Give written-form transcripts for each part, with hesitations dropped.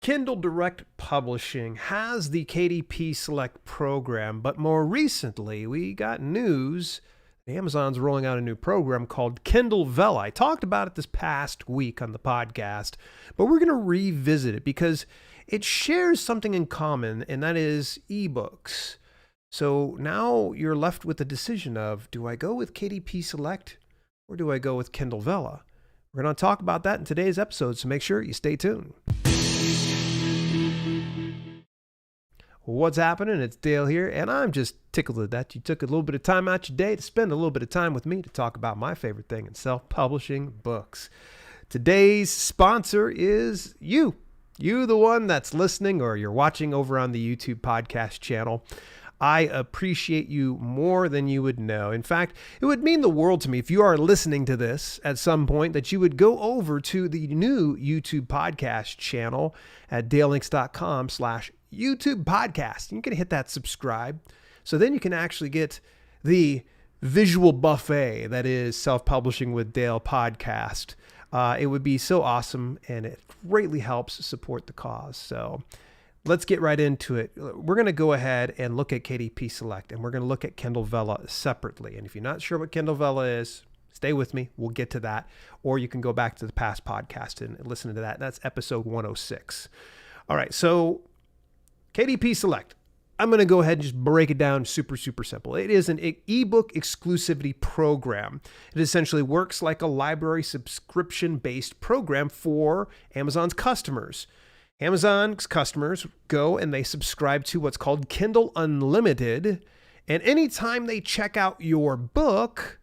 Kindle Direct Publishing has the KDP Select program, but more recently we got news Amazon's rolling out a new program called Kindle Vella. I talked about it this past week on the podcast, but we're going to revisit it because it shares something in common, and that is ebooks. So now you're left with the decision of, do I go with KDP Select or do I go with Kindle Vella? We're going to talk about that in today's episode, so make sure you stay tuned. What's happening? It's Dale here, and I'm just tickled that you took a little bit of time out your day to spend a little bit of time with me to talk about my favorite thing in self-publishing books. Today's sponsor is you. You, the one that's listening or you're watching over on the YouTube podcast channel. I appreciate you more than you would know. In fact, it would mean the world to me if you are listening to this at some point that you would go over to the new YouTube podcast channel at dalelinks.com/YouTube podcast. You can hit that subscribe. So then you can actually get the visual buffet that is Self-Publishing with Dale podcast. It would be so awesome, and it greatly helps support the cause. So let's get right into it. We're going to go ahead and look at KDP Select, and we're going to look at Kindle Vella separately. And if you're not sure what Kindle Vella is, stay with me. We'll get to that. Or you can go back to the past podcast and listen to that. That's episode 106. All right, so KDP Select. I'm going to go ahead and just break it down super simple. It is an ebook exclusivity program. It essentially works like a library subscription-based program for Amazon's customers. Amazon's customers go and they subscribe to what's called Kindle Unlimited. And anytime they check out your book,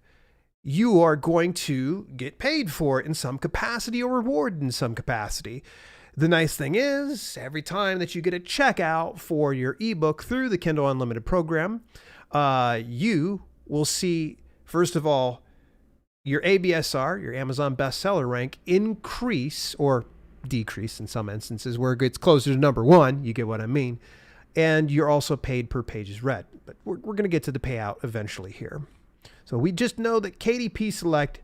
you are going to get paid for it in some capacity or rewarded in some capacity. The nice thing is, every time that you get a checkout for your ebook through the Kindle Unlimited program, you will see, first of all, your ABSR, your Amazon bestseller rank, increase or decrease in some instances where it gets closer to number one. You get what I mean. And you're also paid per pages read. But we're going to get to the payout eventually here. So we just know that KDP Select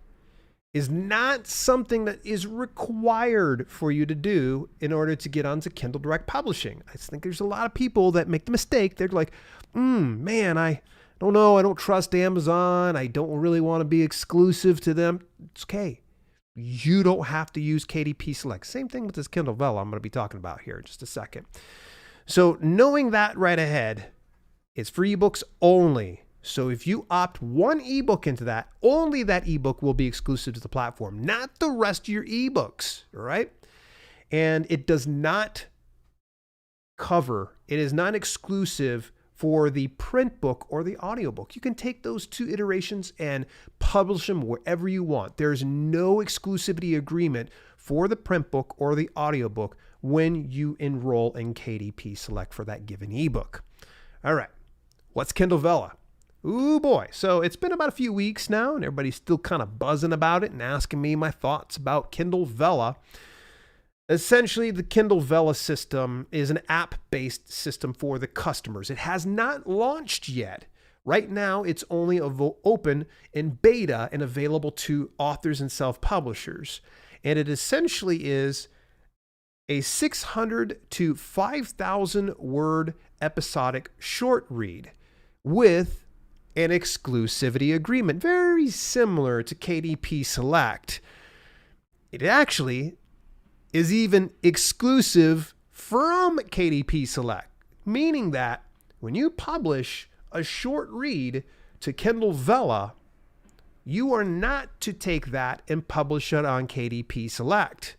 is not something that is required for you to do in order to get onto Kindle Direct Publishing. I just think there's a lot of people that make the mistake. They're like, man, I don't know. I don't trust Amazon. I don't really want to be exclusive to them. It's okay. You don't have to use KDP Select. Same thing with this Kindle Vella I'm going to be talking about here in just a second. So knowing that right ahead, it's for ebooks only. So if you opt one ebook into that, only that ebook will be exclusive to the platform, not the rest of your ebooks, all right? And it does not cover, it is not exclusive for the print book or the audiobook. You can take those two iterations and publish them wherever you want. There's no exclusivity agreement for the print book or the audiobook when you enroll in KDP Select for that given ebook. All right, what's Kindle Vella? Ooh boy. So it's been about a few weeks now and everybody's still kind of buzzing about it and asking me my thoughts about Kindle Vella. Essentially, the Kindle Vella system is an app-based system for the customers. It has not launched yet. Right now, it's only open in beta and available to authors and self-publishers. And it essentially is a 600 to 5,000 word episodic short read with an exclusivity agreement, very similar to KDP Select. It actually is even exclusive from KDP Select, meaning that when you publish a short read to Kindle Vella, you are not to take that and publish it on KDP Select.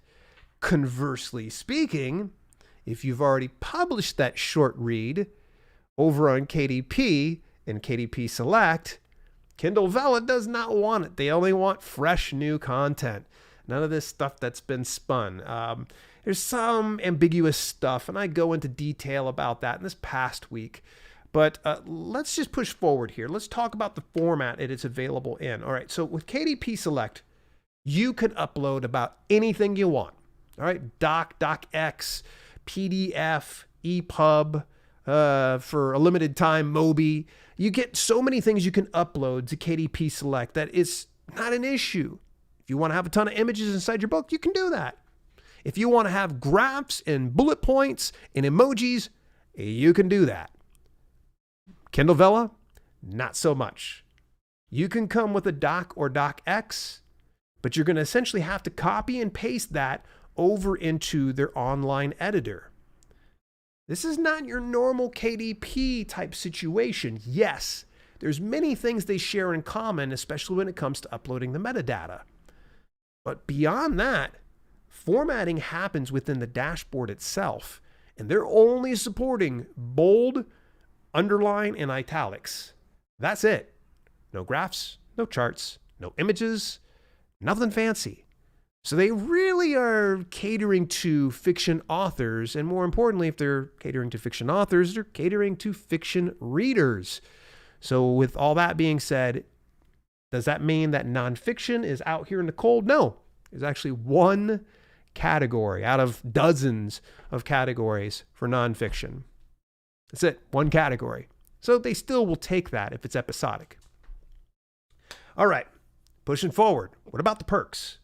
Conversely speaking, if you've already published that short read over on KDP and KDP Select, Kindle Vella does not want it. They only want fresh new content. None of this stuff that's been spun. There's some ambiguous stuff, and I go into detail about that in this past week. But let's just push forward here. Let's talk about the format it is available in. All right, so with KDP Select, you can upload about anything you want. All right, docx, PDF, EPUB, for a limited time, Mobi. You get so many things you can upload to KDP Select that it's not an issue. If you want to have a ton of images inside your book, you can do that. If you want to have graphs and bullet points and emojis, you can do that. Kindle Vella, not so much. You can come with a doc or docx, but you're going to essentially have to copy and paste that over into their online editor. This is not your normal KDP type situation. Yes, there's many things they share in common, especially when it comes to uploading the metadata. But beyond that, formatting happens within the dashboard itself, and they're only supporting bold, underline, and italics. That's it. No graphs, no charts, no images, nothing fancy. So they really are catering to fiction authors, and more importantly, if they're catering to fiction authors, they're catering to fiction readers. So with all that being said, does that mean that nonfiction is out here in the cold? No. There's actually one category out of dozens of categories for nonfiction. That's it, one category. So they still will take that if it's episodic. All right, pushing forward. What about the perks?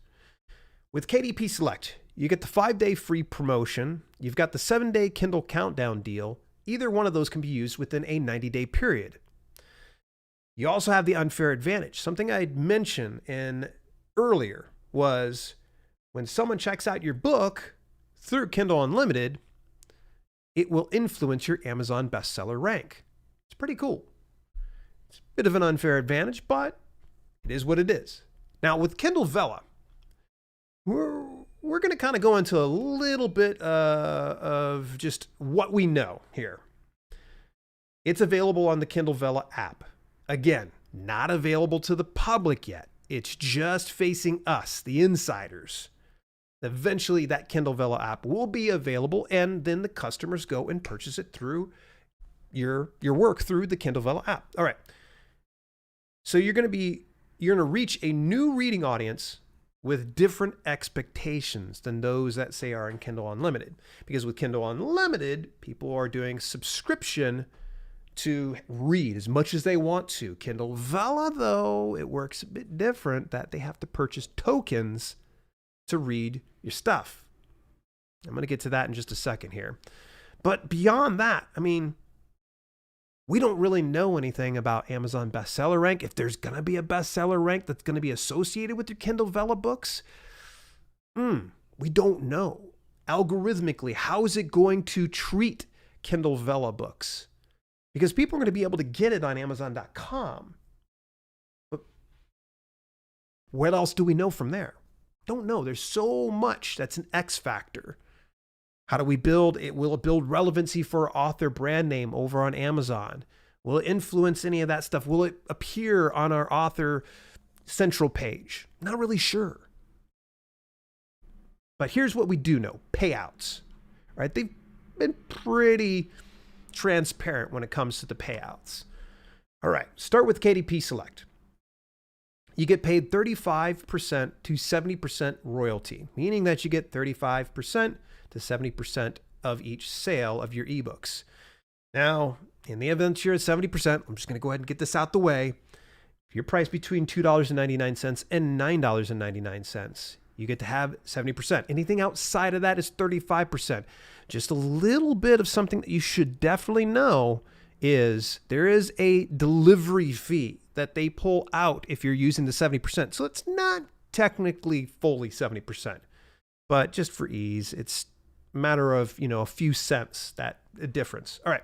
With KDP Select, you get the 5-day free promotion. You've got the 7-day Kindle countdown deal. Either one of those can be used within a 90-day period. You also have the unfair advantage. Something I'd mentioned earlier was when someone checks out your book through Kindle Unlimited, it will influence your Amazon bestseller rank. It's pretty cool. It's a bit of an unfair advantage, but it is what it is. Now with Kindle Vella, we're going to kind of go into a little bit of just what we know here. It's available on the Kindle Vella app. Again, not available to the public yet. It's just facing us, the insiders. Eventually, that Kindle Vella app will be available, and then the customers go and purchase it through your work through the Kindle Vella app. All right. So you're going to reach a new reading audience with different expectations than those that say are in Kindle Unlimited. Because with Kindle Unlimited, people are doing subscription to read as much as they want to. Kindle Vella, though, it works a bit different that they have to purchase tokens to read your stuff. I'm going to get to that in just a second here. But beyond that, I mean, we don't really know anything about Amazon bestseller rank. If there's going to be a bestseller rank that's going to be associated with your Kindle Vella books, we don't know. Algorithmically, how is it going to treat Kindle Vella books? Because people are going to be able to get it on Amazon.com. But what else do we know from there? Don't know. There's so much that's an X factor. How do we build it? Will it build relevancy for our author brand name over on Amazon? Will it influence any of that stuff? Will it appear on our author central page? Not really sure. But here's what we do know. Payouts. Right? They've been pretty transparent when it comes to the payouts. All right. Start with KDP Select. You get paid 35% to 70% royalty, meaning that you get 35% to 70% of each sale of your ebooks. Now, in the event you're at 70%, I'm just going to go ahead and get this out the way. If you're priced between $2.99 and $9.99, you get to have 70%. Anything outside of that is 35%. Just a little bit of something that you should definitely know is there is a delivery fee that they pull out if you're using the 70%. So it's not technically fully 70%, but just for ease, it's a matter of, a few cents, that difference. All right.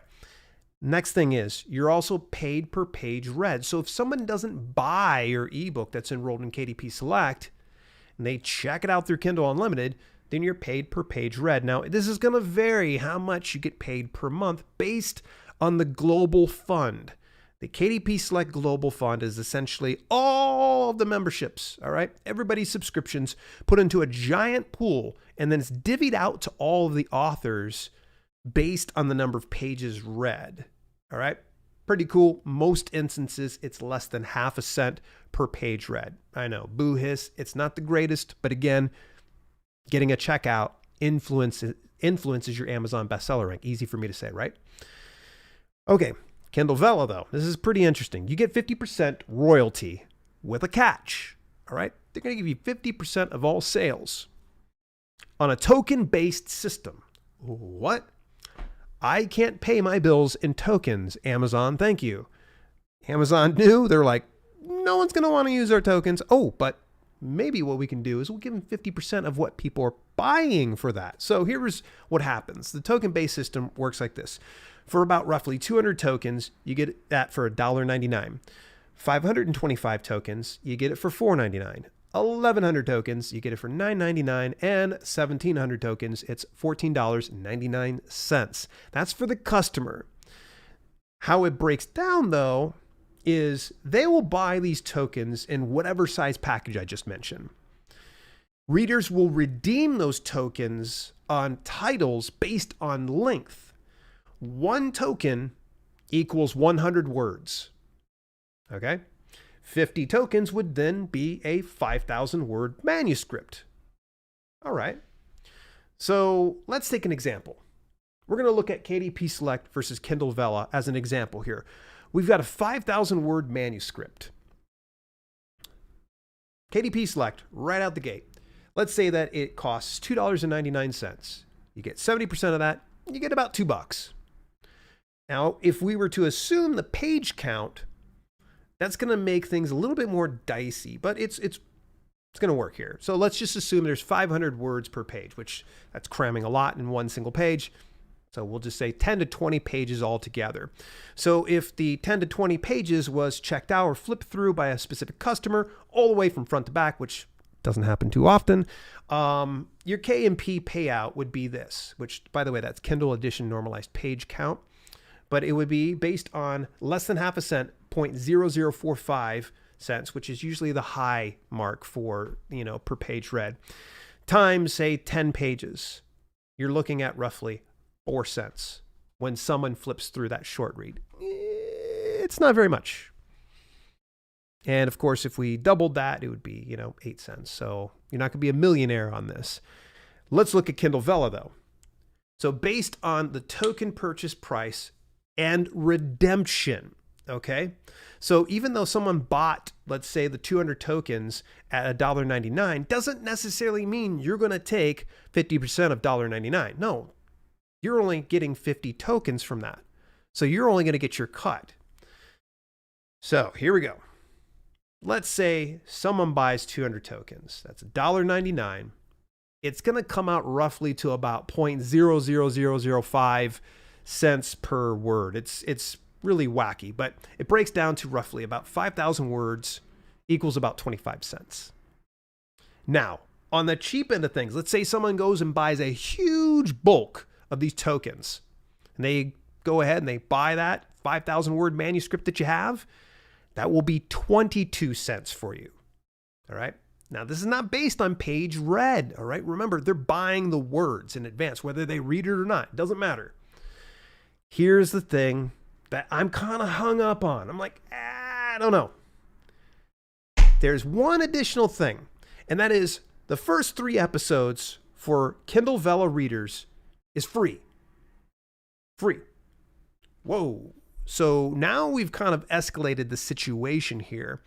Next thing is you're also paid per page read. So if someone doesn't buy your ebook that's enrolled in KDP Select and they check it out through Kindle Unlimited, then you're paid per page read. Now, this is going to vary how much you get paid per month based on the global fund. The KDP Select Global Fund is essentially all of the memberships, all right? Everybody's subscriptions put into a giant pool, and then it's divvied out to all of the authors based on the number of pages read, all right? Pretty cool. Most instances, it's less than half a cent per page read. I know, boo hiss, it's not the greatest, but again, getting a checkout influences your Amazon bestseller rank. Easy for me to say, right? Okay. Kindle Vella, though, this is pretty interesting. You get 50% royalty with a catch, all right? They're going to give you 50% of all sales. on a token-based system. What? I can't pay my bills in tokens, Amazon, thank you. Amazon knew. They're like, no one's going to want to use our tokens. Oh, but maybe what we can do is we'll give them 50% of what people are buying for that. So here's what happens. The token-based system works like this. For about roughly 200 tokens, you get that for $1.99. 525 tokens, you get it for $4.99. 1,100 tokens, you get it for $9.99, and 1,700 tokens, it's $14.99. That's for the customer. How it breaks down, though, is they will buy these tokens in whatever size package I just mentioned. Readers will redeem those tokens on titles based on length. One token equals 100 words. Okay? 50 tokens would then be a 5,000 word manuscript. All right. So let's take an example. We're going to look at KDP Select versus Kindle Vella as an example here. We've got a 5,000 word manuscript. KDP Select right out the gate. Let's say that it costs $2.99. You get 70% of that, you get about $2. Now, if we were to assume the page count, that's going to make things a little bit more dicey, but it's going to work here. So let's just assume there's 500 words per page, which that's cramming a lot in one single page. So we'll just say 10 to 20 pages altogether. So if the 10 to 20 pages was checked out or flipped through by a specific customer all the way from front to back, which doesn't happen too often, your KDP payout would be this, which, by the way, that's Kindle edition normalized page count. But it would be based on less than half a cent, 0.0045 cents, which is usually the high mark for, per page read, times, say, 10 pages. You're looking at roughly 4 cents when someone flips through that short read. It's not very much. And of course, if we doubled that, it would be, 8 cents. So you're not going to be a millionaire on this. Let's look at Kindle Vella, though. So based on the token purchase price and redemption, okay? So even though someone bought, let's say, the 200 tokens at $1.99, doesn't necessarily mean you're going to take 50% of $1.99. No, you're only getting 50 tokens from that. So you're only going to get your cut. So here we go. Let's say someone buys 200 tokens. That's $1.99. It's going to come out roughly to about 0.00005 cents per word. It's really wacky, but it breaks down to roughly about 5,000 words equals about 25 cents. Now, on the cheap end of things, let's say someone goes and buys a huge bulk of these tokens, and they go ahead and they buy that 5,000 word manuscript that you have. That will be 22 cents for you. All right. Now, this is not based on page read. All right. Remember, they're buying the words in advance, whether they read it or not. It doesn't matter. Here's the thing that I'm kind of hung up on. I'm like, I don't know. There's one additional thing, and that is the first 3 episodes for Kindle Vella readers is free. Free. Whoa. So now we've kind of escalated the situation here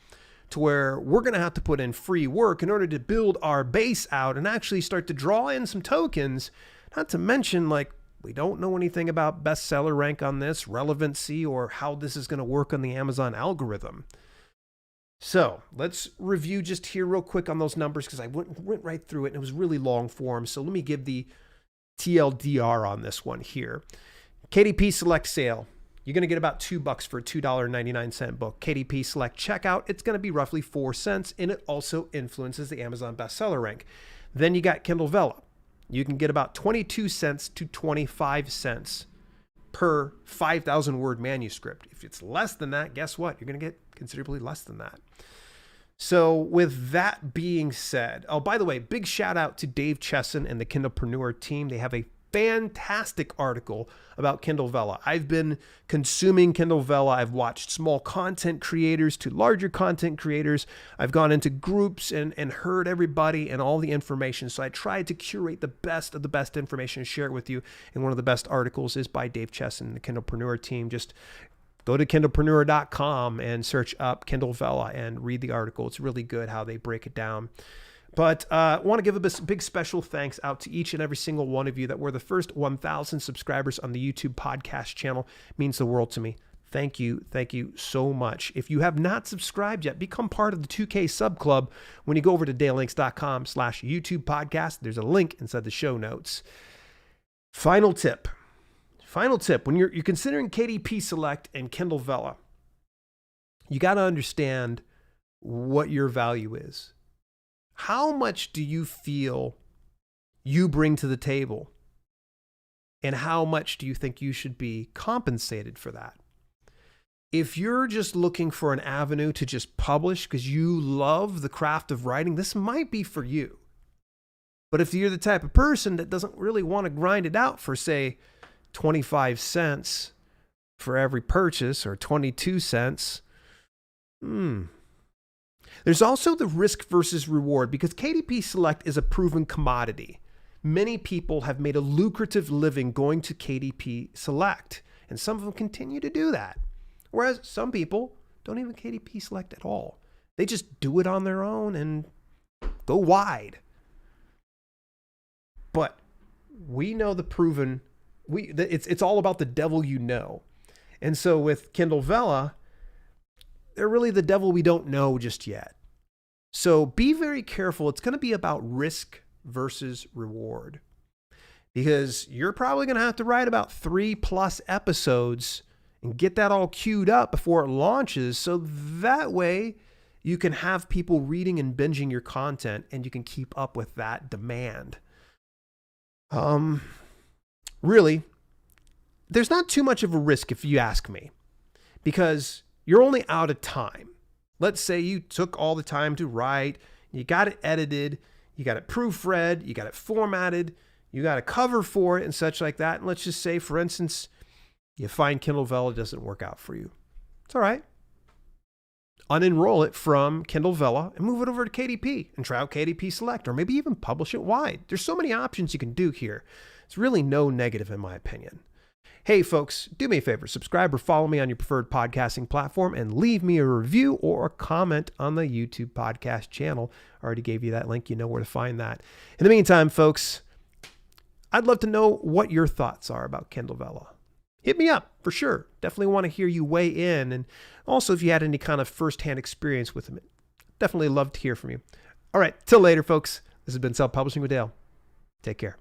to where we're going to have to put in free work in order to build our base out and actually start to draw in some tokens, not to mention, like, we don't know anything about bestseller rank on this, relevancy, or how this is going to work on the Amazon algorithm. So let's review just here real quick on those numbers because I went right through it and it was really long form. So let me give the TLDR on this one here. KDP Select sale. You're going to get about $2 for a $2.99 book. KDP Select checkout, it's going to be roughly 4 cents, and it also influences the Amazon bestseller rank. Then you got Kindle Vella. You can get about 22 cents to 25 cents per 5,000 word manuscript. If it's less than that, guess what? You're going to get considerably less than that. So with that being said, oh, by the way, big shout out to Dave Chesson and the Kindlepreneur team. They have a fantastic article about Kindle Vella. I've been consuming Kindle Vella. I've watched small content creators to larger content creators. I've gone into groups and heard everybody and all the information. So I tried to curate the best of the best information and share it with you. And one of the best articles is by Dave Chesson and the Kindlepreneur team. Just go to kindlepreneur.com and search up Kindle Vella and read the article. It's really good how they break it down. But I want to give a big special thanks out to each and every single one of you that were the first 1,000 subscribers on the YouTube podcast channel. It means the world to me. Thank you. Thank you so much. If you have not subscribed yet, become part of the 2K Sub Club when you go over to dalelinks.com/YouTube podcast. There's a link inside the show notes. Final tip. When you're considering KDP Select and Kindle Vella, you got to understand what your value is. How much do you feel you bring to the table? And how much do you think you should be compensated for that? If you're just looking for an avenue to just publish because you love the craft of writing, this might be for you. But if you're the type of person that doesn't really want to grind it out for, say, 25 cents for every purchase or 22 cents, There's also the risk versus reward, because KDP Select is a proven commodity. Many people have made a lucrative living going to KDP Select, and some of them continue to do that. Whereas some people don't even KDP Select at all. They just do it on their own and go wide. But we know the proven, it's all about the devil you know. And so with Kindle Vella, they're really the devil we don't know just yet. So be very careful. It's going to be about risk versus reward, because you're probably going to have to write about 3+ episodes and get that all queued up before it launches. So that way you can have people reading and binging your content, and you can keep up with that demand. Really, there's not too much of a risk if you ask me, because you're only out of time. Let's say you took all the time to write, you got it edited, you got it proofread, you got it formatted, you got a cover for it and such like that. And let's just say, for instance, you find Kindle Vella doesn't work out for you. It's all right. Unenroll it from Kindle Vella and move it over to KDP and try out KDP Select, or maybe even publish it wide. There's so many options you can do here. It's really no negative in my opinion. Hey folks, do me a favor, subscribe or follow me on your preferred podcasting platform, and leave me a review or a comment on the YouTube podcast channel. I already gave you that link. You know where to find that. In the meantime, folks, I'd love to know what your thoughts are about Kindle Vella. Hit me up for sure. Definitely want to hear you weigh in. And also if you had any kind of firsthand experience with them, definitely love to hear from you. All right, till later, folks. This has been Self-Publishing with Dale. Take care.